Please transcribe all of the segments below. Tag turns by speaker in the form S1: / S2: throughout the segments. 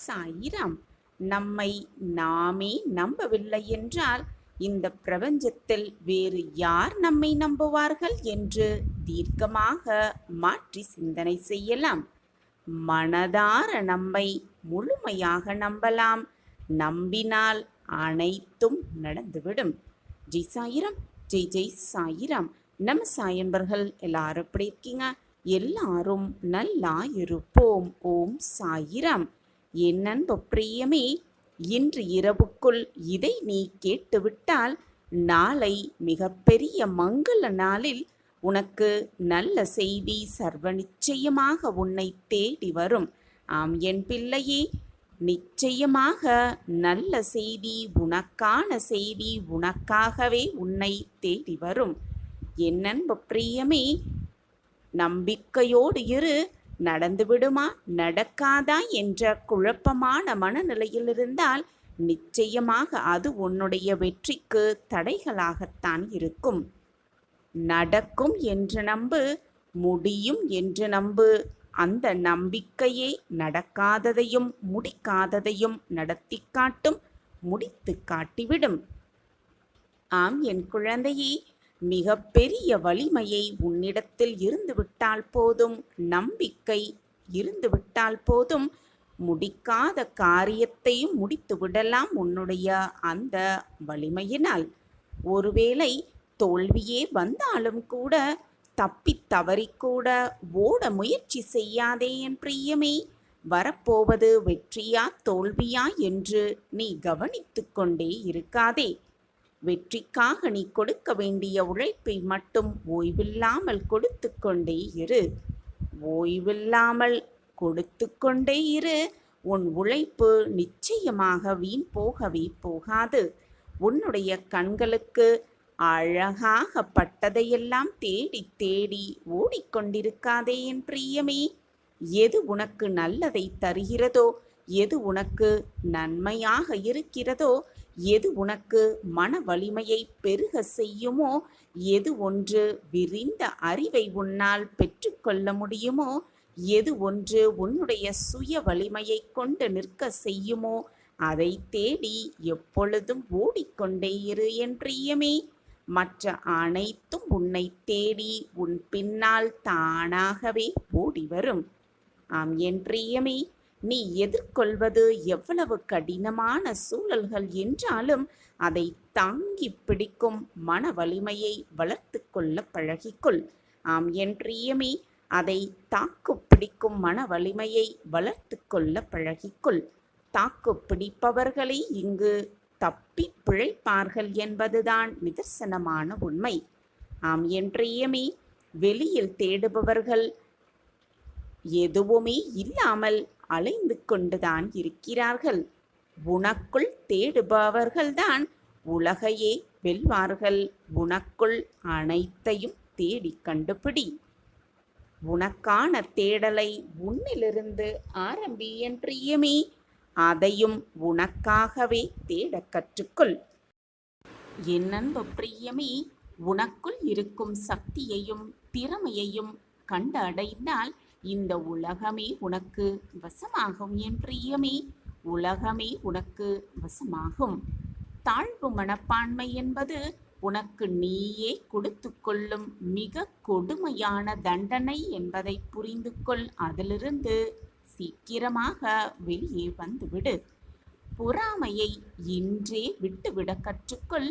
S1: சாயிராம். நம்மை நாமே நம்பவில்லை என்றால் இந்த பிரபஞ்சத்தில் வேறு யார் நம்மை நம்புவார்கள் என்று தீர்க்கமாக மாற்றி சிந்தனை செய்யலாம். மனதார நம்மை முழுமையாக நம்பலாம். நம்பினால் அனைத்தும் நடந்துவிடும். ஜெய் சாயிராம், ஜெய் ஜெய் சாயிராம். நம்ம சாயன்பர்கள் எல்லாரும் எப்படி இருக்கீங்க? எல்லாரும் நல்லா இருப்போம். ஓம் சாயிராம். என் அன்பு பிரியமே, இன்று இரவுக்குள் இதை நீ கேட்டுவிட்டால் நாளை மிகப்பெரிய மங்கள நாளில் உனக்கு நல்ல செய்தி சர்வ நிச்சயமாக உன்னை தேடி வரும். ஆம் என் பிள்ளையே, நிச்சயமாக நல்ல செய்தி, உனக்கான செய்தி உனக்காகவே உன்னை தேடி வரும். என் அன்பு பிரியமே, நம்பிக்கையோடு இரு. நடந்துவிடுமா நடக்காதா என்ற குழப்பமான மனநிலையில் இருந்தால் நிச்சயமாக அது உன்னுடைய வெற்றிக்கு தடைகளாகத்தான் இருக்கும். நடக்கும் என்று நம்பு, முடியும் என்று நம்பு. அந்த நம்பிக்கையே நடக்காததையும் முடிக்காததையும் நடத்தி காட்டும், முடித்து காட்டிவிடும். ஆம் என் குழந்தையே, மிக பெரிய வலிமையை உன்னிடத்தில் இருந்துவிட்டால் போதும், நம்பிக்கை இருந்துவிட்டால் போதும், முடிக்காத காரியத்தையும் முடித்து விடலாம் உன்னுடைய அந்த வலிமையினால். ஒருவேளை தோல்வியே வந்தாலும் கூட தப்பி தவறிக்கூட ஓட முயற்சி செய்யாதே என் பிரியமே. வரப்போவது வெற்றியா தோல்வியா என்று நீ கவனித்து கொண்டே இருக்காதே. வெற்றிக்காக நீ கொடுக்க வேண்டிய உழைப்பை மட்டும் ஓய்வில்லாமல் கொடுத்து கொண்டே இரு. ஓய்வில்லாமல் கொடுத்து கொண்டே இரு. உன் உழைப்பு நிச்சயமாக வீண் போகவே போகாது. உன்னுடைய கண்களுக்கு அழகாக பட்டதையெல்லாம் தேடி தேடி ஓடிக்கொண்டிருக்காதே என் பிரியமே. எது உனக்கு நல்லதை தருகிறதோ, எது உனக்கு நன்மையாக இருக்கிறதோ, எது உனக்கு மன வலிமையை பெருக செய்யுமோ, எது ஒன்று விரிந்த அறிவை உன்னால் பெற்றுக்கொள்ள முடியுமோ, எது ஒன்று உன்னுடைய சுய வலிமையை கொண்டு நிற்க செய்யுமோ, அதை தேடி எப்பொழுதும் ஓடிக்கொண்டே இரு என் பிரியமே. மற்ற அனைத்தும் உன்னை தேடி உன் பின்னால் தானாகவே ஓடி வரும். ஆம் என் பிரியமே, நீ எதிர்கொள்வது எவ்வளவு கடினமான சூழல்கள் என்றாலும் அதை தாங்கி பிடிக்கும் மன வலிமையை வளர்த்து கொள்ள பழகிக்கொள். ஆம் என் பிரியமே, அதை தாக்கு பிடிக்கும் மன வலிமையை வளர்த்து கொள்ள பழகிக்கொள். தாக்கு பிடிப்பவர்களை இங்கு தப்பி பிழைப்பார்கள் என்பதுதான் நிதர்சனமான உண்மை. ஆம் என் பிரியமே, வெளியில் தேடுபவர்கள் எதுவுமே இல்லாமல் அலைந்து கொண்டுதான் இருக்கிறார்கள். உனக்குள் தேடுபவர்கள்தான் உலகையே வெல்வார்கள். உனக்குள் அனைத்தையும் தேடி கண்டுபிடி. உனக்கான தேடலை உன்னிலிருந்து ஆரம்பி என் பிரியமே. அதையும் உனக்காகவே தேட கற்றுக்கொள். என் அன்பு பிரியமே, உனக்குள் இருக்கும் சக்தியையும் திறமையையும் கண்டு அடைந்தால் இந்த உலகமே உனக்கு வசமாகும் என் பிரியமே. உலகமே உனக்கு வசமாகும். தாழ்வு மனப்பான்மை என்பது உனக்கு நீயே கொடுத்து கொள்ளும் மிக கொடுமையான தண்டனை என்பதை புரிந்து கொள். அதிலிருந்து சீக்கிரமாக வெளியே வந்துவிடு. பொறாமையை இன்றே விட்டுவிட கற்றுக்கொள்.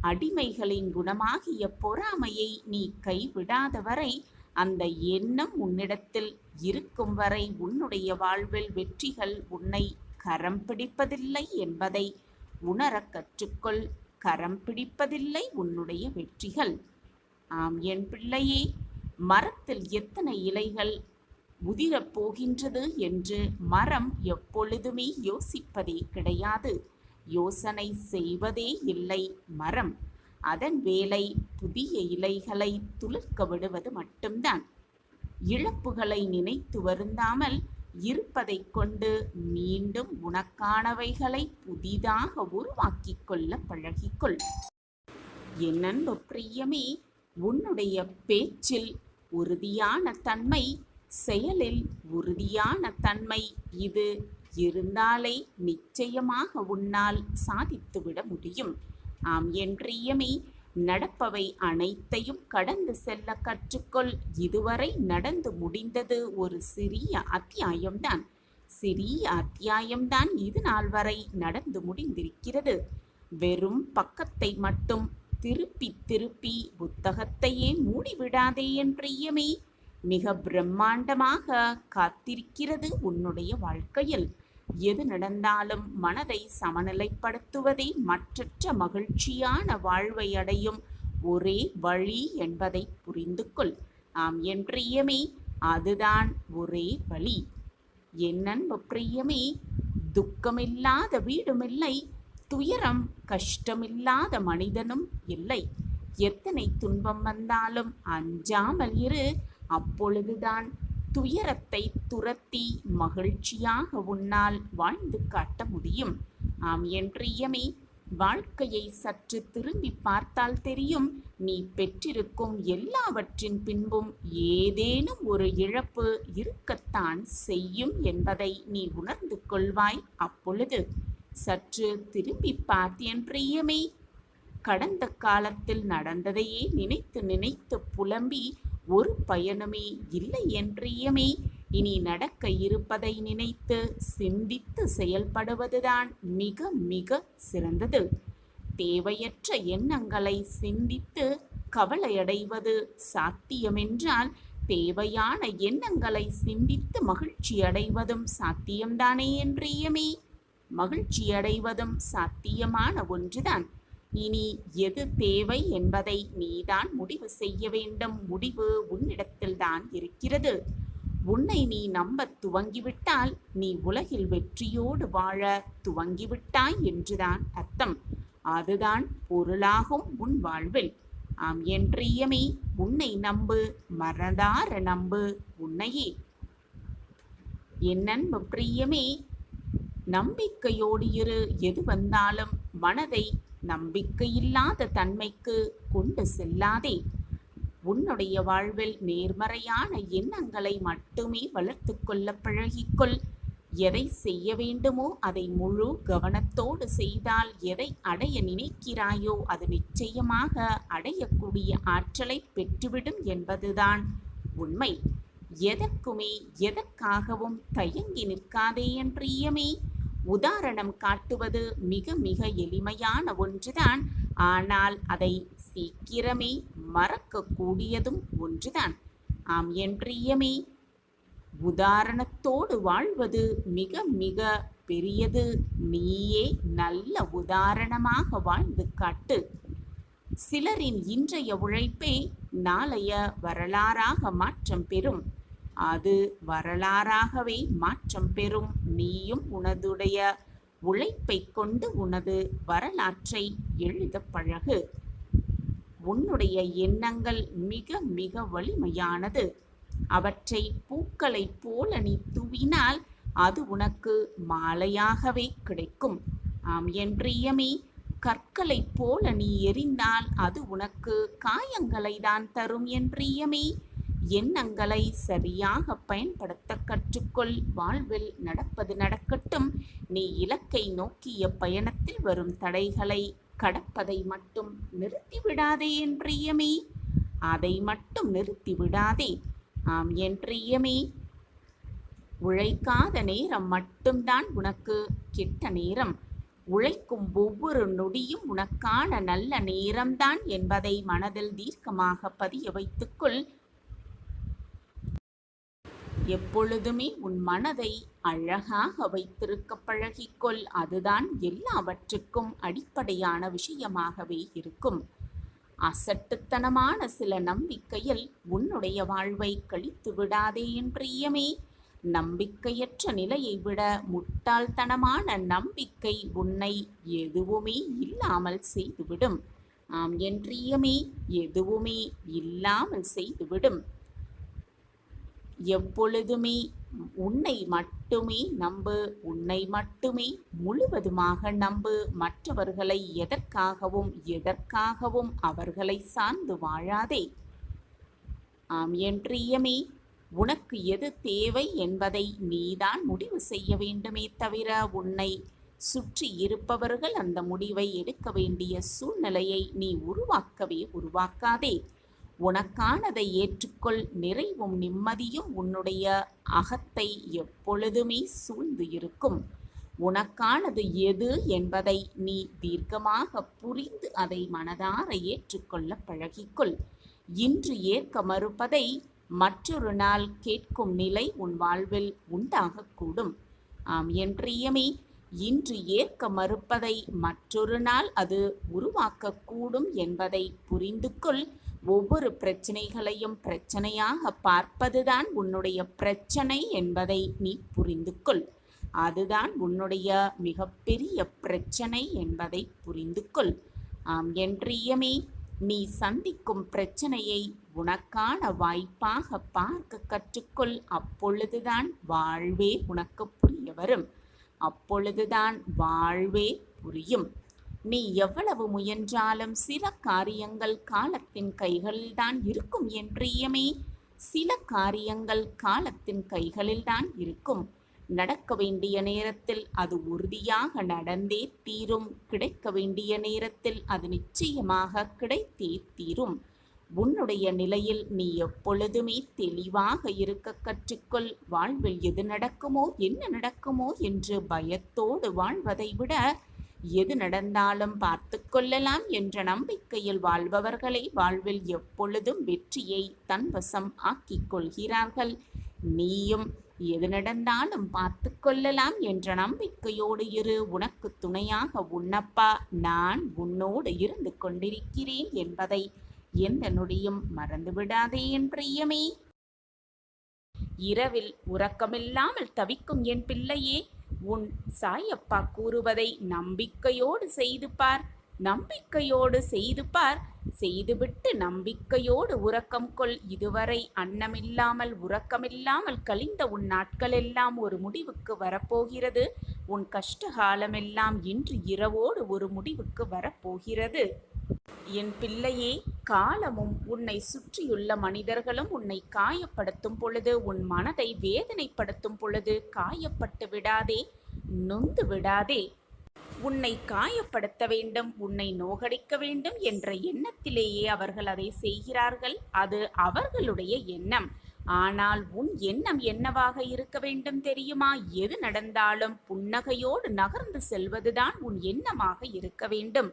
S1: அடிமைகளின் குணமாகிய பொறாமையை நீ கைவிடாத வரை, அந்த எண்ணம் உன்னிடத்தில் இருக்கும் வரை உன்னுடைய வாழ்வில் வெற்றிகள் உன்னை கரம் பிடிப்பதில்லை என்பதை உணர கற்றுக்கொள். கரம் பிடிப்பதில்லை உன்னுடைய வெற்றிகள். ஆம் என் பிள்ளையே, மரத்தில் எத்தனை இலைகள் உதிரப் போகின்றது என்று மரம் எப்பொழுதுமே யோசிப்பதே கிடையாது. யோசனை செய்வதே இல்லை மரம். அதன் வேலை புதிய இலைகளை துளிர்க்க விடுவது மட்டும்தான். இழப்புகளை நினைத்து வருந்தாமல் இருப்பதை கொண்டு மீண்டும் உனக்கானவைகளை புதிதாக உருவாக்கிக் கொள்ள பழகிக்கொள். என் அன்பு பிரியமே, உன்னுடைய பேச்சில் உறுதியான தன்மை, செயலில் உறுதியான தன்மை, இது இருந்தாலே நிச்சயமாக உன்னால் சாதித்துவிட முடியும். ஆம் என்றியமே, நடப்பவை அனைத்தையும் கடந்து செல்ல கற்றுக்கொள். இதுவரை நடந்து முடிந்தது ஒரு சிறிய அத்தியாயம்தான். சிறிய அத்தியாயம்தான் இது நாள் வரை நடந்து முடிந்திருக்கிறது. வெறும் பக்கத்தை மட்டும் திருப்பி திருப்பி புத்தகத்தையே மூடிவிடாதே என்றியமே. மிக பிரம்மாண்டமாக காத்திருக்கிறது உன்னுடைய வாழ்க்கையில். எது நடந்தாலும் மனதை சமநிலைப்படுத்துவதே மற்றற்ற மகிழ்ச்சியான வாழ்வை அடையும் ஒரே வழி என்பதை புரிந்து கொள். ஆம் என் பிரியமே, அதுதான் ஒரே வழி. என் அன்பு பிரியமே, துக்கமில்லாத வீடுமில்லை, துயரம் கஷ்டமில்லாத மனிதனும் இல்லை. எத்தனை துன்பம் வந்தாலும் அஞ்சாமல் இரு. அப்பொழுதுதான் துயரத்தை துரத்தி மகிழ்ச்சியாக உன்னால் வாழ்ந்து காட்ட முடியும். ஆம் என் பிரியமே, வாழ்க்கையை சற்று திரும்பி பார்த்தால் தெரியும், நீ பெற்றிருக்கும் எல்லாவற்றின் பின்பும் ஏதேனும் ஒரு இழப்பு இருக்கத்தான் செய்யும் என்பதை நீ உணர்ந்து கொள்வாய். அப்பொழுது சற்று திரும்பி பார்த்தேன் பிரியமே. கடந்த காலத்தில் நடந்ததையே நினைத்து நினைத்து புலம்பி ஒரு பயனுமே இல்லை என் பிரியமே. இனி நடக்க இருப்பதை நினைத்து சிந்தித்து செயல்படுவதுதான் மிக மிக சிறந்தது. தேவையற்ற எண்ணங்களை சிந்தித்து கவலையடைவது சாத்தியமென்றால் தேவையான எண்ணங்களை சிந்தித்து மகிழ்ச்சி அடைவதும் சாத்தியம்தானே என் பிரியமே. மகிழ்ச்சி அடைவதும் சாத்தியமான ஒன்றுதான். இனி எது தேவை என்பதை நீதான் முடிவு செய்ய வேண்டும். முடிவு உன்னிடத்தில்தான் இருக்கிறது. உன்னை நீ நம்ப துவங்கிவிட்டால் நீ உலகில் வெற்றியோடு வாழ துவங்கிவிட்டாய் என்றுதான் அர்த்தம். அதுதான் பொருளாகும் உன் வாழ்வில். ஆம் என் பிரியமே, உன்னை நம்பு, மறந்தார நம்பு உன்னையே. என் அன்பு பிரியமே, நம்பிக்கையோடு இரு. எது வந்தாலும் மனதை நம்பிக்கையில்லாத தன்மைக்கு கொண்டு செல்லாதே. உன்னுடைய வாழ்வில் நேர்மறையான எண்ணங்களை மட்டுமே வளர்த்து கொள்ள பழகிக்கொள். எதை செய்ய வேண்டுமோ அதை முழு கவனத்தோடு செய்தால் எதை அடைய நினைக்கிறாயோ அது நிச்சயமாக அடையக்கூடிய ஆற்றலை பெற்றுவிடும் என்பதுதான் உண்மை. எதற்குமே எதற்காகவும் தயங்கி நிற்காதே என் பிரியமே. உதாரணம் காட்டுவது மிக மிக எளிமையான ஒன்றுதான். ஆனால் அதை சீக்கிரமே மறக்கக்கூடியதும் ஒன்றுதான். ஆம் என் பிரியமே, உதாரணத்தோடு வாழ்வது மிக மிக பெரியது. நீயே நல்ல உதாரணமாக வாழ்ந்து காட்டு. சிலரின் இன்றைய உழைப்பே நாளைய வரலாறாக மாற்றம் பெறும். அது வரலாறாகவே மாற்றம் பெறும். நீயும் உனதுடைய உழைப்பை கொண்டு உனது வரலாற்றை எழுத பழகு. உன்னுடைய எண்ணங்கள் மிக மிக வலிமையானது. அவற்றை பூக்களைப் போல நீ தூவினால் அது உனக்கு மாலையாகவே கிடைக்கும். ஆம் என் பிரியமே, கற்களைப் போல நீ எறிந்தால் அது உனக்கு காயங்களை தான் தரும் என் பிரியமே. எண்ணங்களை சரியாக பயன்படுத்த கற்றுக்கொள். வாழ்வில் நடப்பது நடக்கட்டும். நீ இலக்கை நோக்கிய பயணத்தில் வரும் தடைகளை கடப்பதை மட்டும் நிறுத்திவிடாதே என் பிரியமே. அதை மட்டும் நிறுத்திவிடாதே. ஆம் என் பிரியமே, உழைக்காத நேரம் மட்டும்தான் உனக்கு கெட்ட நேரம். உழைக்கும் ஒவ்வொரு நொடியும் உனக்கான நல்ல நேரம்தான் என்பதை மனதில் தீர்க்கமாக பதிய வைத்துக்கொள். எப்பொழுதுமே உன் மனதை அழகாக வைத்திருக்க பழகிக்கொள். அதுதான் எல்லாவற்றுக்கும் அடிப்படையான விஷயமாகவே இருக்கும். அசட்டுத்தனமான சில நம்பிக்கையில் உன்னுடைய வாழ்வை கழித்து விடாதே என் பிரியமே. நம்பிக்கையற்ற நிலையை விட முட்டாள்தனமான நம்பிக்கை உன்னை எதுவுமே இல்லாமல் செய்துவிடும். ஆம் என் பிரியமே, எதுவுமே இல்லாமல் செய்துவிடும். எப்பொழுதுமே உன்னை மட்டுமே நம்பு. உன்னை மட்டுமே முழுவதுமாக நம்பு. மற்றவர்களை எதற்காகவும் அவர்களை சார்ந்து வாழாதே. ஆம் என் பிரியமே, உனக்கு எது தேவை என்பதை நீதான் முடிவு செய்ய வேண்டுமே தவிர உன்னை சுற்றி இருப்பவர்கள் அந்த முடிவை எடுக்க வேண்டிய சூழ்நிலையை நீ உருவாக்காதே. உனக்கானதை ஏற்றுக்கொள். நிறைவும் நிம்மதியும் உன்னுடைய அகத்தை எப்பொழுதுமே சூழ்ந்து இருக்கும். உனக்கானது எது என்பதை நீ தீர்க்கமாக புரிந்து அதை மனதார ஏற்றுக்கொள்ள பழகிக்கொள். இன்று ஏற்க மறுப்பதை மற்றொரு நாள் கேட்கும் நிலை உன் வாழ்வில் உண்டாகக்கூடும். ஆம் என் பிரியமே, இன்று ஏற்க மறுப்பதை மற்றொரு நாள் அது உருவாக்கக்கூடும் என்பதை புரிந்து கொள். ஒவ்வொரு பிரச்சனைகளையும் பிரச்சனையாக பார்ப்பதுதான் உன்னுடைய பிரச்சனை என்பதை நீ புரிந்து கொள். அதுதான் உன்னுடைய மிகப்பெரிய பிரச்சனை என்பதை புரிந்து கொள். ஆம் என் பிரியமே, நீ சந்திக்கும் பிரச்சனையை உனக்கான வாய்ப்பாக பார்க்க கற்றுக்கொள். அப்பொழுதுதான் வாழ்வே உனக்கு புரிய வரும். அப்பொழுதுதான் வாழ்வே புரியும். நீ எவ்வளவு முயன்றாலும் சில காரியங்கள் காலத்தின் கைகளில்தான் இருக்கும் என் பிரியமே. சில காரியங்கள் காலத்தின் கைகளில்தான் இருக்கும். நடக்க வேண்டிய நேரத்தில் அது உறுதியாக நடந்தே தீரும். கிடைக்க வேண்டிய நேரத்தில் அது நிச்சயமாக கிடைத்தே தீரும். உன்னுடைய நிலையில் நீ எப்பொழுதுமே தெளிவாக இருக்க கற்றுக்கொள். வாழ்வில் எது நடக்குமோ என்ன நடக்குமோ என்று பயத்தோடு வாழ்வதை விட எது நடந்தாலும் பார்த்து கொள்ளலாம் என்ற நம்பிக்கையில் வாழ்பவர்களை வாழ்வில் எப்பொழுதும் வெற்றியை தன்வசம் ஆக்கிக் கொள்கிறார்கள். நீயும் எது நடந்தாலும் பார்த்து கொள்ளலாம் என்ற நம்பிக்கையோடு இரு. உனக்கு துணையாக உன்னப்பா நான் உன்னோடு இருந்து கொண்டிருக்கிறேன் என்பதை எந்த நொடியும் மறந்துவிடாதே என் பிரியமே. இரவில் உறக்கமில்லாமல் தவிக்கும் என் பிள்ளையே, உன் சாயப்பா கூறுவதை நம்பிக்கையோடு செய்து பார். நம்பிக்கையோடு செய்து பார். செய்துவிட்டு நம்பிக்கையோடு உறக்கம் கொள். இதுவரை அன்னமில்லாமல் உறக்கமில்லாமல் கழிந்த உன் நாட்களெல்லாம் ஒரு முடிவுக்கு வரப்போகிறது. உன் கஷ்டகாலமெல்லாம் இன்று இரவோடு ஒரு முடிவுக்கு வரப்போகிறது. என் பிள்ளையே, காலமும் உன்னை சுற்றியுள்ள மனிதர்களும் உன்னை காயப்படுத்தும் பொழுது, உன் மனதை வேதனைப்படுத்தும் பொழுது காயப்பட்டு விடாதே, நொந்து விடாதே. உன்னை காயப்படுத்த வேண்டும், உன்னை நோகடிக்க வேண்டும் என்ற எண்ணத்திலேயே அவர்கள் அதை செய்கிறார்கள். அது அவர்களுடைய எண்ணம். ஆனால் உன் எண்ணம் என்னவாக இருக்க வேண்டும் தெரியுமா? எது நடந்தாலும் புன்னகையோடு நகர்ந்து செல்வதுதான் உன் எண்ணமாக இருக்க வேண்டும்.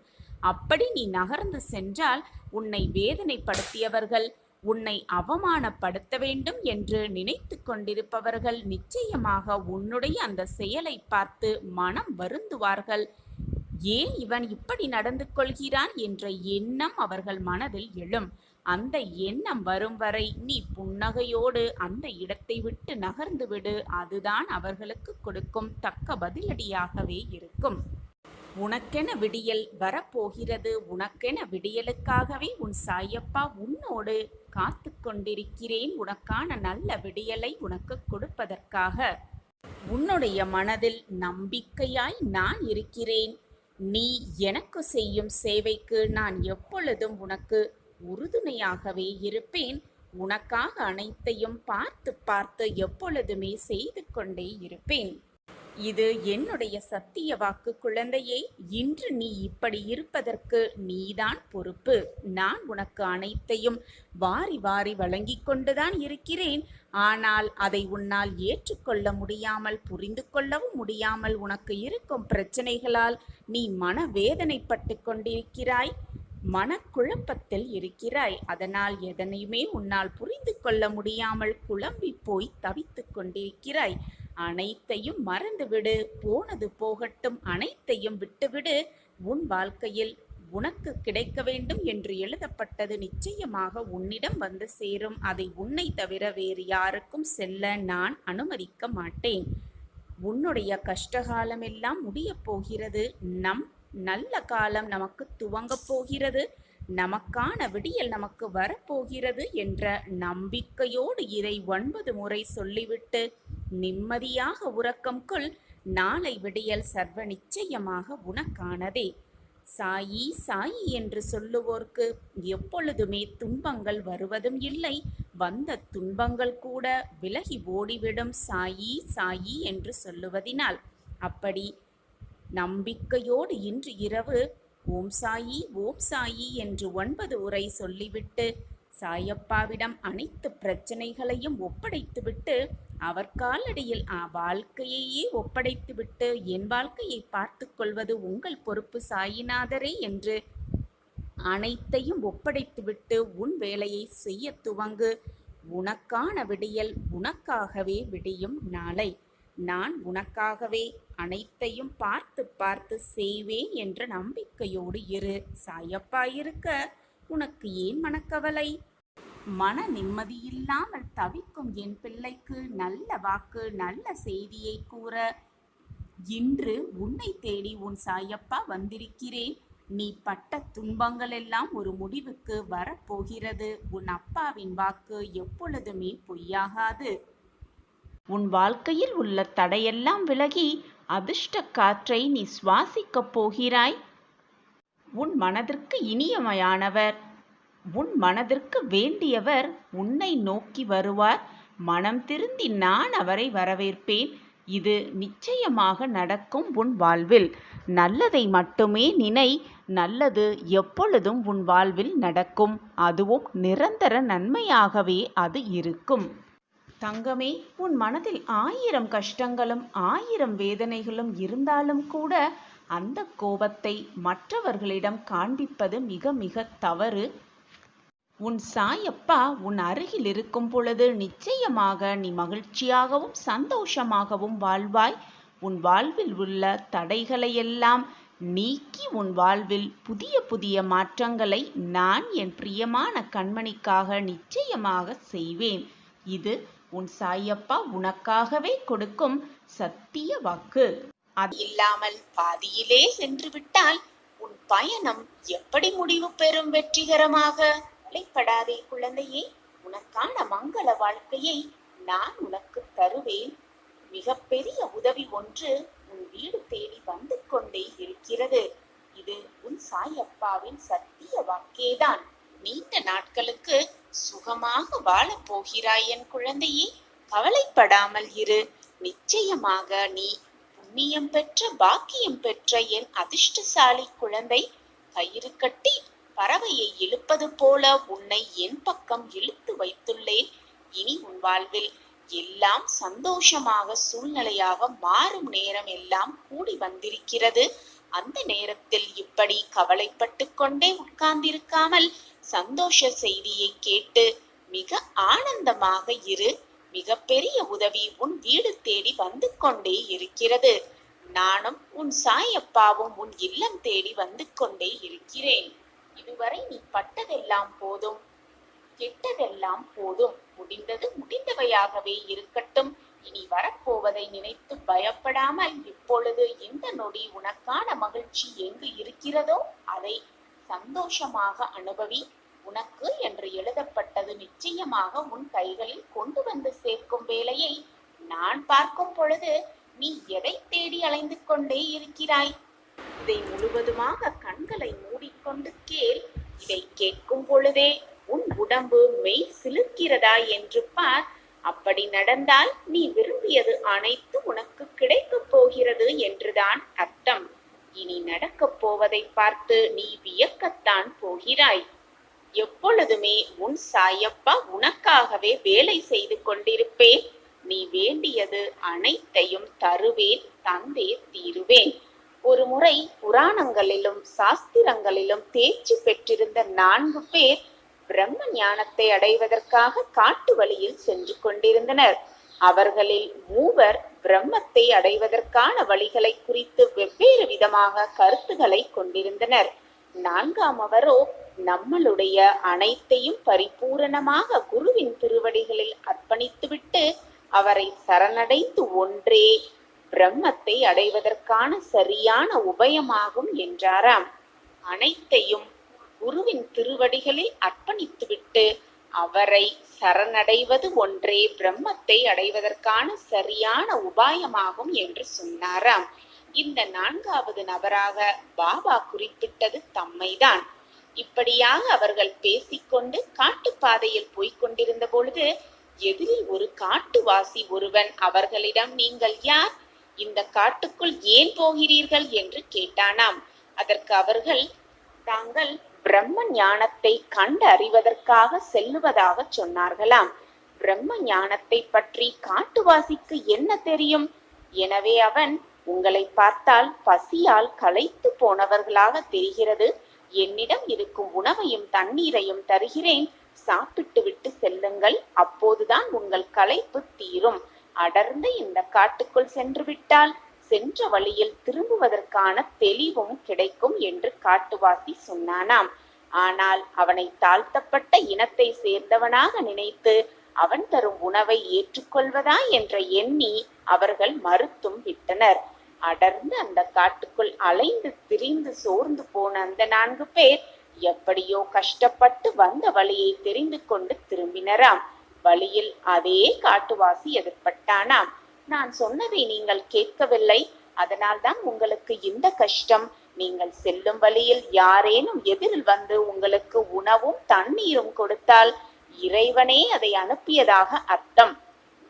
S1: அப்படி நீ நகர்ந்து சென்றால் உன்னை வேதனைப்படுத்தியவர்கள், உன்னை அவமானப்படுத்த வேண்டும் என்று நினைத்து கொண்டிருப்பவர்கள் நிச்சயமாக உன்னுடைய அந்த செயலை பார்த்து மனம் வருந்துவார்கள். ஏன் இவன் இப்படி நடந்து கொள்கிறான் என்ற எண்ணம் அவர்கள் மனதில் எழும். அந்த எண்ணம் வரும் வரை நீ புன்னகையோடு அந்த இடத்தை விட்டு நகர்ந்து விடு. அதுதான் அவர்களுக்கு கொடுக்கும் தக்க பதிலடியாகவே இருக்கும். உனக்கென விடியல் வரப்போகிறது. உனக்கென விடியலுக்காகவே உன் சாயப்பா உன்னோடு காத்து கொண்டிருக்கிறேன். உனக்கான நல்ல விடியலை உனக்கு கொடுப்பதற்காக. உன்னுடைய மனதில் நம்பிக்கையாய் நான் இருக்கிறேன். நீ எனக்கு செய்யும் சேவைக்கு நான் எப்பொழுதும் உனக்கு உறுதுணையாகவே இருப்பேன். உனக்காக அனைத்தையும் பார்த்து பார்த்து எப்பொழுதுமே செய்து கொண்டே இருப்பேன். இது என்னுடைய சத்திய வாக்கு குழந்தையே. இன்று நீ இப்படி இருப்பதற்கு நீதான் பொறுப்பு. நான் உனக்கு அனைத்தையும் வாரி வாரி வழங்கி கொண்டுதான் இருக்கிறேன். ஆனால் அதை உன்னால் ஏற்றுக்கொள்ள முடியாமல், புரிந்து கொள்ளவும் முடியாமல் உனக்கு இருக்கும் பிரச்சனைகளால் நீ மனவேதனைப்பட்டு கொண்டிருக்கிறாய். மனக்குழப்பத்தில் இருக்கிறாய். அதனால் எதனையுமே உன்னால் புரிந்து கொள்ள முடியாமல் குழம்பி போய் தவித்துக் கொண்டிருக்கிறாய். அனைத்தையும் மறந்துவிடு. போனது போகட்டும். அனைத்தையும் விட்டுவிடு. உன் வாழ்க்கையில் உனக்கு கிடைக்க வேண்டும் என்று எழுதப்பட்டது நிச்சயமாக உன்னிடம் வந்து சேரும். அதை உன்னை தவிர வேறு யாருக்கும் செல்ல நான் அனுமதிக்க மாட்டேன். உன்னுடைய கஷ்டகாலமெல்லாம் முடியப் போகிறது. நல்ல காலம் நமக்கு துவங்கப் போகிறது. நமக்கான விடியல் நமக்கு வரப்போகிறது என்ற நம்பிக்கையோடு இதை 9 முறை சொல்லிவிட்டு நிம்மதியாக உறக்கம் கொள். நாளை விடியல் சர்வ நிச்சயமாக உனக்கானதே. சாயி சாயி என்று சொல்லுவோர்க்கு எப்பொழுதுமே துன்பங்கள் வருவதும் இல்லை, வந்த துன்பங்கள் கூட விலகி ஓடிவிடும் சாயி சாயி என்று சொல்லுவதினால். அப்படி நம்பிக்கையோடு இன்று இரவு ஓம் சாயி ஓம் சாயி என்று 9 உரை சொல்லிவிட்டு சாயப்பாவிடம் அனைத்து பிரச்சனைகளையும் ஒப்படைத்துவிட்டு அவர் காலடியில் வாழ்க்கையையே ஒப்படைத்துவிட்டு என் வாழ்க்கையை பார்த்து கொள்வது உங்கள் பொறுப்பு சாயிநாதரே என்று அனைத்தையும் ஒப்படைத்துவிட்டு உன் வேலையை செய்ய துவங்கு. உனக்கான விடியல் உனக்காகவே விடியும் நாளை. நான் உனக்காகவே அனைத்தையும் பார்த்து பார்த்து செய்வேன் என்ற நம்பிக்கையோடு இரு. சாயப்பா இருக்க உனக்கு ஏன் மனக்கவலை? மன நிம்மதியில்லாமல் தவிக்கும் என் பிள்ளைக்கு நல்ல வாக்கு நல்ல செய்தியை கூற இன்று உன்னை தேடி உன் சாயப்பா வந்திருக்கிறேன். நீ பட்ட துன்பங்கள் எல்லாம் ஒரு முடிவுக்கு வரப்போகிறது. உன் அப்பாவின் வாக்கு எப்பொழுதுமே பொய்யாகாது. உன் வாழ்க்கையில் உள்ள தடையெல்லாம் விலகி அதிர்ஷ்ட காற்றை நீ சுவாசிக்கப் போகிறாய். உன் மனதிற்கு இனியமையானவர், உன் மனதிற்கு வேண்டியவர் உன்னை நோக்கி வருவார். மனம் திருந்தி நான் அவரை வரவேற்பேன். இது நிச்சயமாக நடக்கும். உன் வாழ்வில் நல்லதை மட்டுமே நினை. நல்லது எப்பொழுதும் உன் வாழ்வில் நடக்கும். அதுவும் நிரந்தர நன்மையாகவே அது இருக்கும். தங்கமே, உன் மனதில் 1000 கஷ்டங்களும் 1000 வேதனைகளும் இருந்தாலும் கூட அந்த கோபத்தை மற்றவர்களிடம் காண்பிப்பது மிக மிக தவறு. உன் சாயப்பா உன் அருகில் இருக்கும் பொழுது நிச்சயமாக நீ மகிழ்ச்சியாகவும் சந்தோஷமாகவும் வாழ்வாய். உன் வாழ்வில் உள்ள தடைகளையெல்லாம் நீக்கி உன் வாழ்வில் புதிய புதிய மாற்றங்களை நான் என் பிரியமான கண்மணிக்காக நிச்சயமாக செய்வேன். இது உன் சாயப்பா உனக்காகவே கொடுக்கும் சத்திய வாக்கு. அது இல்லாமல் பாதியிலே சென்று விட்டால் உன் பயணம் எப்படி முடிவு பெறும் வெற்றிகரமாக? கவலைப்படாதே குழந்தையே, உனக்கான மங்கள வாழ்க்கையை நான் உனக்கு தருவேன். மிகப்பெரிய உதவி ஒன்று உன் வீடு தேடி வந்து கொண்டே இருக்கிறது. இது உன் சாயப்பாவின் சத்திய வாக்கேதான். நீண்ட நாட்களுக்கு சுகமாக வாழப் போகிறாய் என் குழந்தையே. கவலைப்படாமல் இரு. நிச்சயமாக நீ புண்ணியம் பெற்ற பாக்கியம் பெற்ற என் அதிர்ஷ்டசாலி குழந்தை. கயிறு கட்டி பறவையை இழுப்பது போல உன்னை என் பக்கம் இழுத்து வைத்துள்ளேன். இனி உன் வாழ்வில் எல்லாம் சந்தோஷமாக சூழ்நிலையாக மாறும் நேரம் எல்லாம் கூடி வந்திருக்கிறது. அந்த நேரத்தில் இப்படி கவலைப்பட்டு கொண்டே உட்கார்ந்திருக்காமல் சந்தோஷ செய்தியை கேட்டு மிக ஆனந்தமாக இரு. மிகப்பெரிய உதவி உன் வீடு தேடி வந்து கொண்டே இருக்கிறது. நானும் உன் சாயப்பாவும் உன் இல்லம் தேடி வந்து கொண்டே இருக்கிறேன். இதுவரை நீ பட்டதெல்லாம் போதும், கெட்டதெல்லாம் போதும். முடிந்தது முடிந்தவையாகவே இருக்கட்டும். இனி வரப்போவதை நினைத்து பயப்படாமல் இப்பொழுது இந்த நொடி உனக்கான மகிழ்ச்சி எங்கு இருக்கிறதோ அதை சந்தோஷமாக அனுபவி. உனக்கு என்று எழுதப்பட்டது நிச்சயமாக உன் கைகளில் கொண்டு வந்து சேர்க்கும் வேலையை நான் பார்க்கும் பொழுது நீ எதை தேடி அலைந்து கொண்டே இருக்கிறாய்? இதை முழுவதுமாக கண்களை மூடிக்கொண்டு கேள். இதை கேட்கும் பொழுதே உன் உடம்பு மெய் சிலிர்க்கிறதா என்று பார். அப்படி நடந்தால் நீ விரும்பியது அனைத்து உனக்கு கிடைக்கப் போகிறது என்றுதான் அர்த்தம். இனி நடக்கப் போவதை பார்த்து நீ வியக்கத்தான் போகிறாய். எப்பொழுதுமே உன் சாயப்பா உனக்காகவே வேலை செய்து கொண்டிருப்பேன். நீ வேண்டியது அனைத்தையும் தருவேன், தந்தே தீருவேன். ஒரு முறை புராணங்களிலும் சாஸ்திரங்களிலும் தேர்ச்சி பெற்றிருந்த 4 பேர் பிரம்ம ஞானத்தை அடைவதற்காக காட்டு வழியில் சென்று கொண்டிருந்தனர். அவர்களில் 3 பிரம்மத்தை அடைவதற்கான வழிகளை குறித்து வெவ்வேறு விதமாக கருத்துக்களை கொண்டிருந்தனர். 4ஆமவரோ நம்மளுடைய அனைத்தையும் பரிபூரணமாக குருவின் திருவடிகளில் அர்ப்பணித்துவிட்டு அவரை சரணடைந்து ஒன்றே பிரம்மத்தை அடைவதற்கான சரியான உபயமாகும் என்றாராம். அனைத்தையும் குருவின் திருவடிகளில் அர்ப்பணித்துவிட்டு அவரை சரணடைவது ஒன்றே பிரம்மத்தை அடைவதற்கான சரியான உபாயமாகும் என்று சொன்னாராம். இந்த நான்காவது நபராக பாபா குறிப்பிட்டது தம்மைதான். இப்படியாக அவர்கள் பேசிக்கொண்டு காட்டுப்பாதையில் போய்க் கொண்டிருந்த பொழுது எதிரில் ஒரு காட்டுவாசி ஒருவன் அவர்களிடம், நீங்கள் யார்? இந்த காட்டுக்குள் ஏன் போகிறீர்கள் என்று கேட்டானாம். அதற்கு அவர்கள், தாங்கள் பிரம்ம ஞானத்தை கண்டு அறிவதற்காக செல்லுவதாக சொன்னார்களாம். பிரம்ம ஞானத்தை பற்றி காட்டுவாசிக்கு என்ன தெரியும்? எனவே அவன், உங்களை பார்த்தால் பசியால் களைத்து போனவர்களாக தெரிகிறது. என்னிடம் இருக்கும் உணவையும் தண்ணீரையும் தருகிறேன், சாப்பிட்டு விட்டு செல்லுங்கள், அப்போதுதான் உங்கள் களைப்பு தீரும். அடர்ந்த இந்த காட்டுக்குள் சென்று விட்டால் சென்ற வழியில் திரும்புவதற்கான தெளிவும் கிடைக்கும் என்று காட்டுவாசி சொன்னானாம். ஆனால் அவனை தாழ்த்தப்பட்ட இனத்தை சேர்ந்தவனாக நினைத்து அவன் தரும் உணவை ஏற்றுக்கொள்வதா என்று எண்ணி அவர்கள் மறுத்தும் விட்டனர். அடர்ந்து அந்த காட்டுக்குள் அலைந்து திரிந்து சோர்ந்து போன அந்த 4 பேர் எப்படியோ கஷ்டப்பட்டு வந்த வழியை தெரிந்து கொண்டு திரும்பினராம். வழியில் அதே காட்டுவாசி எதிர்பட்டானாம். நான் சொன்னதை நீங்கள் கேட்கவில்லை, அதனால்தான் உங்களுக்கு இந்த கஷ்டம். நீங்கள் செல்லும் வழியில் யாரேனும் எதிரில் வந்து உங்களுக்கு உணவும் தண்ணீரும் கொடுத்தால் இறைவனே அதை அனுப்பியதாக அர்த்தம்.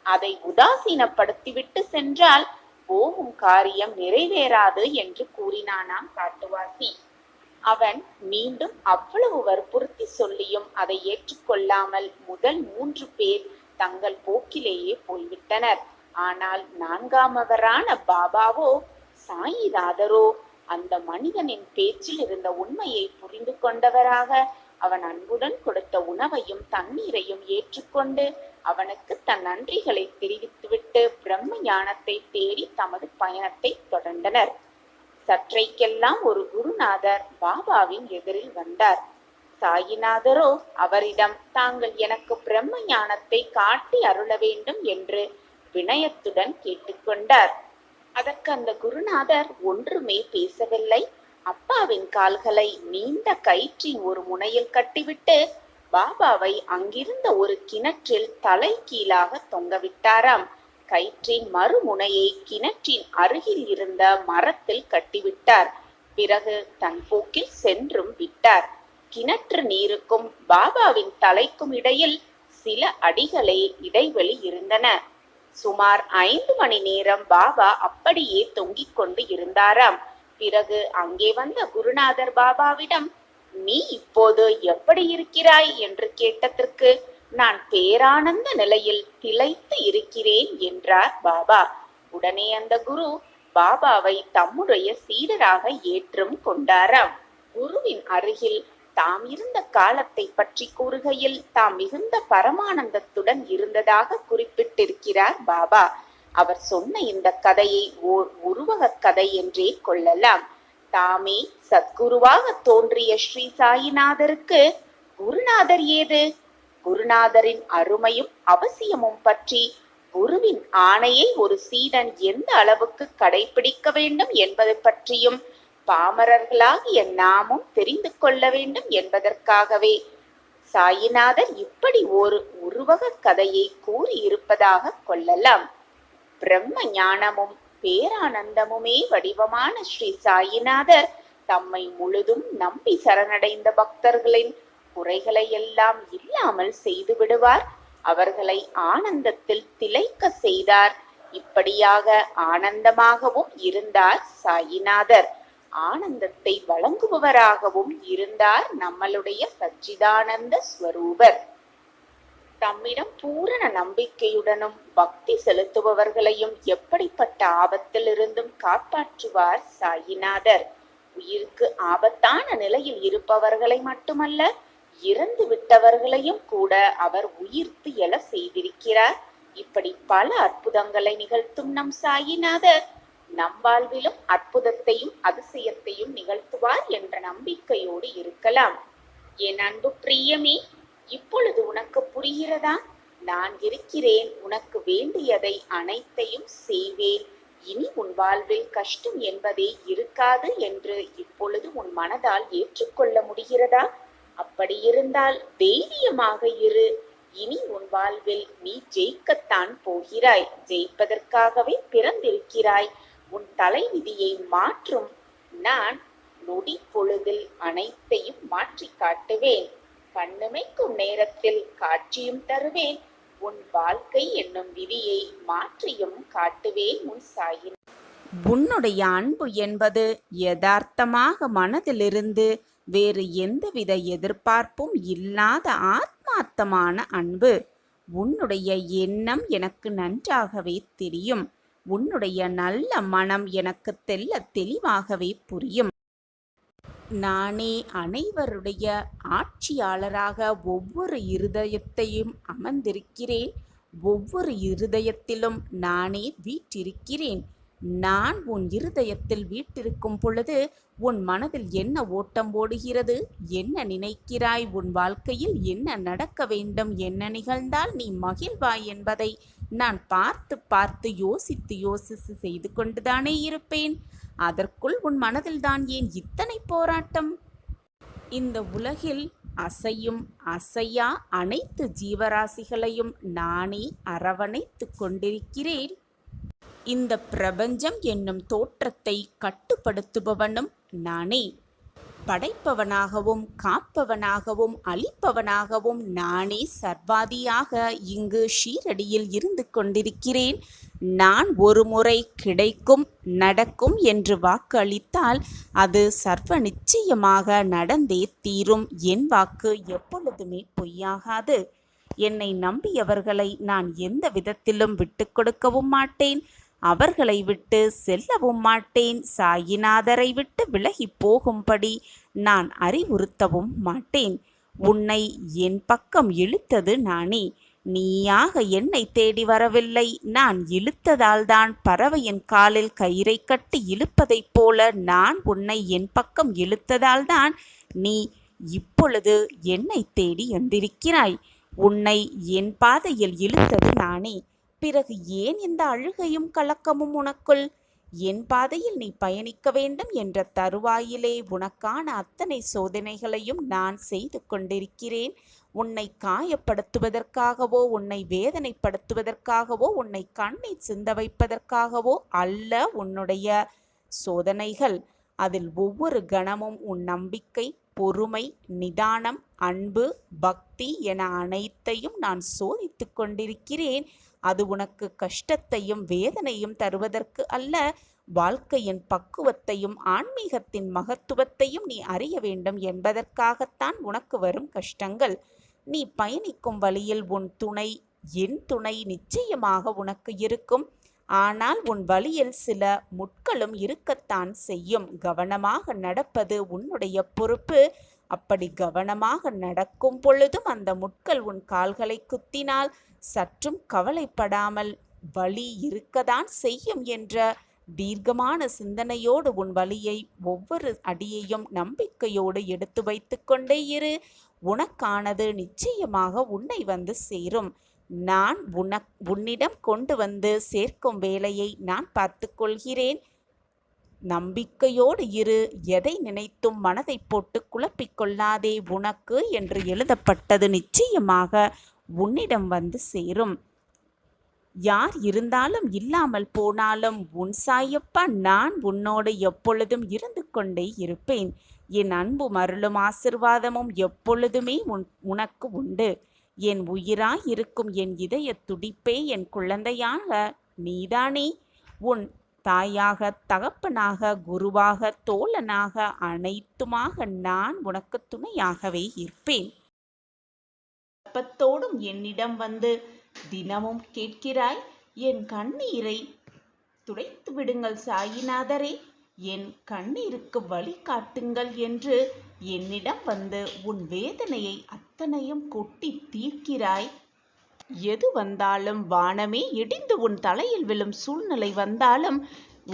S1: அதை உதாசீனப்படுத்திவிட்டு சென்றால் போகும் காரியம் நிறைவேறாது என்று கூறினானாம் காட்டுவாசி. அவன் மீண்டும் அவ்வளவு வற்புறுத்தி சொல்லியும் அதை ஏற்றுக்கொள்ளாமல் முதல் 3 பேர் தங்கள் போக்கிலேயே போய்விட்டனர். ஆனால் 4ஆமவரான பாபாவோ சாயிநாதரோ அந்த மனிதனின் பேச்சில் இருந்த உண்மையை புரிந்து கொண்டவராக அவன் அன்புடன் கொடுத்த உணவையும் தண்ணீரையும் ஏற்றுக்கொண்டு அவனுக்கு தன் நன்றிகளை தெரிவித்துவிட்டு பிரம்ம ஞானத்தை தேடி தமது பயணத்தை தொடர்ந்தனர். சற்றைக்கெல்லாம் ஒரு குருநாதர் பாபாவின் எதிரில் வந்தார். சாயிநாதரோ அவரிடம், தாங்கள் எனக்கு பிரம்ம ஞானத்தை காட்டி அருள வேண்டும் என்று வினயத்துடன் கேட்டுக்கொண்டார். அதற்கு அந்த குருநாதர் ஒன்றுமே பேசவில்லை. அப்பாவின் கால்களை நீண்ட கயிற்றின் ஒரு முனையில் கட்டிவிட்டு பாபாவை அங்கிருந்த ஒரு கிணற்றில் தலை கீழாக தொங்கவிட்டாராம். கயிற்றின் மறுமுனையை கிணற்றின் அருகில் இருந்த மரத்தில் கட்டிவிட்டார். பிறகு தன் போக்கில் சென்றும் விட்டார். கிணற்று நீருக்கும் பாபாவின் தலைக்கும் இடையில் சில அடிகளே இடைவெளி இருந்தன. சுமார் 5 மணி நேரம் பாபா அப்படியே தொங்கிக் கொண்டு இருந்தாராம். பிறகு அங்கே வந்த குருநாதர் பாபாவிடம், நீ இப்போது எப்படி இருக்கிறாய் என்று கேட்டதற்கு, நான் பேரானந்த நிலையில் திளைத்து இருக்கிறேன் என்றார் பாபா. உடனே அந்த குரு பாபாவை தம்முடைய சீடராக ஏற்றும் கொண்டாராம். குருவின் அருகில் தாம் இருந்த காலத்தை பற்றி கூறுகையில் தாம் மிகுந்த பரமானந்தத்துடன் இருந்ததாக குறிப்பிட்டிருக்கிறார் பாபா. அவர் சொன்ன இந்த கதையை ஓர் உருவக கதை என்றே கொள்ளலாம். தாமே சத்குருவாக தோன்றிய ஸ்ரீ சாயிநாதருக்கு குருநாதர் ஏது? குருநாதரின் அருமையும் அவசியமும் பற்றி, குருவின் ஆணையை ஒரு சீடன் எந்த அளவுக்கு கடைபிடிக்க வேண்டும் என்பதை பற்றியும் பாமரர்களாகிய நாமும் தெரிந்து கொள்ள வேண்டும் என்பதற்காகவே சாயிநாதர் இப்படி ஒரு உருவக கதையை கூறியிருப்பதாக கொள்ளலாம். பிரம்ம ஞானமும் பேரானந்தமுமே வடிவமான ஸ்ரீ சாயிநாதர் தம்மை முழுதும் நம்பி சரணடைந்த பக்தர்களின் குறைகளை எல்லாம் இல்லாமல் செய்து விடுவார். அவர்களை ஆனந்தத்தில் திளைக்க செய்தார். இப்படியாக ஆனந்தமாகவும் இருந்தார் சாயிநாதர். ஆனந்தத்தை வழங்குபவராகவும் இருந்தார் நம்மளுடைய சச்சிதானந்த ஸ்வரூபர். தம்மிடம் பூரண நம்பிக்கையுடனும் பக்தி செலுத்துபவர்களையும் எப்படிப்பட்ட ஆபத்திலிருந்தும் காப்பாற்றுவார் சாயிநாதர். உயிருக்கு ஆபத்தான நிலையில் இருப்பவர்களை மட்டுமல்ல, இறந்து விட்டவர்களையும் கூட அவர் உயிர்த்து எழ செய்திருக்கிறார். இப்படி பல அற்புதங்களை நிகழ்த்தும் நம் சாயிநாதர் நம் வாழ்விலும் அற்புதத்தையும் அதிசயத்தையும் நிகழ்த்துவார் என்ற நம்பிக்கையோடு இருக்கலாம். என் அன்பு பிரியமே, இப்பொழுது உனக்கு புரிகிறதா? நான் இருக்கிறேன், உனக்கு வேண்டியதை அனைத்தையும் செய்வேன், இனி உன் வாழ்வில் கஷ்டம் என்பதே இருக்காது என்று இப்பொழுது உன் மனதால் ஏற்றுக்கொள்ள முடிகிறதா? அப்படி இருந்தால் தைரியமாக இரு. இனி உன் வாழ்வில் நீ ஜெயிக்கத்தான் போகிறாய். ஜெயிப்பதற்காகவே பிறந்திருக்கிறாய். உன் தலைவிதியை மாற்றும் நான் நொடி பொழுதில் அனைத்தையும் மாற்றி காட்டுவேன். கண்ணிமைக்கும் நேரத்தில் காட்சியும் தருவேன். உன் வாழ்க்கை என்னும் விதியை மாற்றியும் காட்டுவேன் உன் சாயின். உன்னுடைய அன்பு என்பது யதார்த்தமாக மனதிலிருந்து வேறு எந்தவித எதிர்பார்ப்பும் இல்லாத ஆத்மார்த்தமான அன்பு. உன்னுடைய எண்ணம் எனக்கு நன்றாகவே தெரியும். உன்னுடைய நல்ல மனம் எனக்கு தெளிவாகவே புரியும். நானே அனைவருடைய ஆட்சியாளராக ஒவ்வொரு இருதயத்தையும் அமர்ந்திருக்கிறேன். ஒவ்வொரு இருதயத்திலும் நானே வீற்றிருக்கிறேன். நான் உன் இருதயத்தில் வீற்றிருக்கும் பொழுது உன் மனதில் என்ன ஓட்டம் ஓடுகிறது, என்ன நினைக்கிறாய், உன் வாழ்க்கையில் என்ன நடக்க வேண்டும், என்ன நிகழ்ந்தால் நீ மகிழ்வாய் என்பதை நான் பார்த்து பார்த்து யோசித்து செய்து கொண்டுதானே இருப்பேன். அதற்குள் உன் மனதில்தான் ஏன் இத்தனை போராட்டம்? இந்த உலகில் அசையும் அசையா அனைத்து ஜீவராசிகளையும் நானே அரவணைத்து கொண்டிருக்கிறேன். இந்த பிரபஞ்சம் என்னும் தோற்றத்தை கட்டுப்படுத்துபவனும் நானே. படைப்பவனாகவும் காப்பவனாகவும் அழிப்பவனாகவும் நானே சர்வாதியாக இங்கு ஷீரடியில் இருந்து கொண்டிருக்கிறேன். நான் ஒரு முறை கிடைக்கும் நடக்கும் என்று வாக்கு அளித்தால் அது சர்வ நிச்சயமாக நடந்தே தீரும். என் வாக்கு எப்பொழுதுமே பொய்யாகாது. என்னை நம்பியவர்களை நான் எந்த விதத்திலும் விட்டு கொடுக்கவும் மாட்டேன். அவர்களை விட்டு செல்லவும் மாட்டேன். சாயிநாதரை விட்டு விலகி போகும்படி நான் அறிவுறுத்தவும் மாட்டேன். உன்னை என் பக்கம் இழுத்தது நானே. நீயாக என்னை தேடி வரவில்லை. நான் இழுத்ததால்தான் பறவையின் காலில் கயிறை கட்டி இழுப்பதைப் போல நான் உன்னை என் பக்கம் இழுத்ததால்தான் நீ இப்பொழுது என்னை தேடி வந்திருக்கிறாய். உன்னை என் பாதையில் இழுத்தது நானே. பிறகு ஏன் இந்த அழுகையும் கலக்கமும் உனக்குள்? என் பாதையில் நீ பயணிக்க வேண்டும் என்ற தருவாயிலே உனக்கான அத்தனை சோதனைகளையும் நான் செய்து கொண்டிருக்கிறேன். உன்னை காயப்படுத்துவதற்காகவோ, உன்னை வேதனைப்படுத்துவதற்காகவோ, உன்னை கண்ணீர் சிந்த வைப்பதற்காகவோ அல்ல உன்னுடைய சோதனைகள். அதில் ஒவ்வொரு கணமும் உன் நம்பிக்கை, பொறுமை, நிதானம், அன்பு, பக்தி என அனைத்தையும் நான் சோதித்து கொண்டிருக்கிறேன். அது உனக்கு கஷ்டத்தையும் வேதனையும் தருவதற்கு அல்ல, வாழ்க்கையின் பக்குவத்தையும் ஆன்மீகத்தின் மகத்துவத்தையும் நீ அறிய வேண்டும் என்பதற்காகத்தான் உனக்கு வரும் கஷ்டங்கள். நீ பயணிக்கும் வழியில் உன் துணை, என் துணை நிச்சயமாக உனக்கு இருக்கும். ஆனால் உன் வழியில் சில முட்களும் இருக்கத்தான் செய்யும். கவனமாக நடப்பது உன்னுடைய பொறுப்பு. அப்படி கவனமாக நடக்கும் பொழுதும் அந்த முட்கள் உன் கால்களை குத்தினால் சற்றும் கவலைப்படாமல் வலி இருக்கத்தான் செய்யும் என்ற தீர்க்கமான சிந்தனையோடு உன் வழியை ஒவ்வொரு அடியையும் நம்பிக்கையோடு எடுத்து வைத்து கொண்டே இரு. உனக்கானது நிச்சயமாக உன்னை வந்து சேரும். நான் உன்னிடம் கொண்டு வந்து சேர்க்கும் வேலையை நான் பார்த்து கொள்கிறேன். நம்பிக்கையோடு இரு. எதை நினைத்தும் மனதை போட்டு குழப்பிக்கொள்ளாதே. உனக்கு என்று எழுதப்பட்டது நிச்சயமாக உன்னிடம் வந்து சேரும். யார் இருந்தாலும் இல்லாமல் போனாலும் உன் சாயப்பா நான் உன்னோடு எப்பொழுதும் இருந்து கொண்டே இருப்பேன். என் அன்பும் அருளும் ஆசிர்வாதமும் எப்பொழுதுமே உனக்கு உண்டு. என் உயிராய் இருக்கும் என் இதய துடிப்பே, என் குழந்தையாக நீதானே. உன் தாயாக, தகப்பனாக, குருவாக, தோழனாக, அனைத்துமாக நான் உனக்கு துணையாகவே இருப்பேன். அப்பத்தோடும் என்னிடம் வந்து தினமும் கேட்கிறாய், என் கண்ணீரை துடைத்து விடுங்கள் சாயிநாதரே, என் கண்ணீருக்கு வழி காட்டுங்கள் என்று என்னிடம் வந்து உன் வேதனையை அத்தனையும் கொட்டி தீர்க்கிறாய். எது வந்தாலும், வானமே இடிந்து உன் தலையில் விழும் சூழ்நிலை வந்தாலும்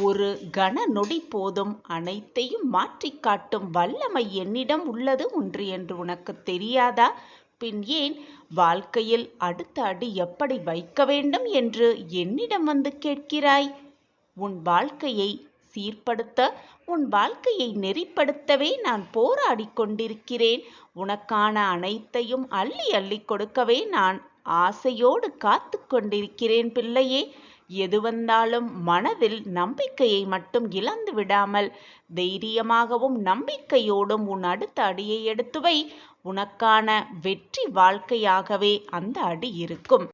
S1: ஒரு கன நொடி போதும் அனைத்தையும் மாற்றி காட்டும் வல்லமை என்னிடம் உள்ளது ஒன்று என்று உனக்கு தெரியாதா? பின் ஏன் வாழ்க்கையில் அடுத்த அடி எப்படி வைக்க வேண்டும் என்று என்னிடம் வந்து கேட்கிறாய்? உன் வாழ்க்கையை சீர்படுத்த, உன் வாழ்க்கையை நெறிப்படுத்தவே நான் போராடி கொண்டிருக்கிறேன். உனக்கான அனைத்தையும் அள்ளி அள்ளி கொடுக்கவே நான் ஆசையோடு காத்து கொண்டிருக்கிறேன் பிள்ளையே. எது வந்தாலும் மனதில் நம்பிக்கையை மட்டும் இழந்து விடாமல் தைரியமாகவும் நம்பிக்கையோடும் உன் அடுத்த அடியை எடுத்து வை. உனக்கான வெற்றி வாழ்க்கையாகவே அந்த அடி இருக்கும்.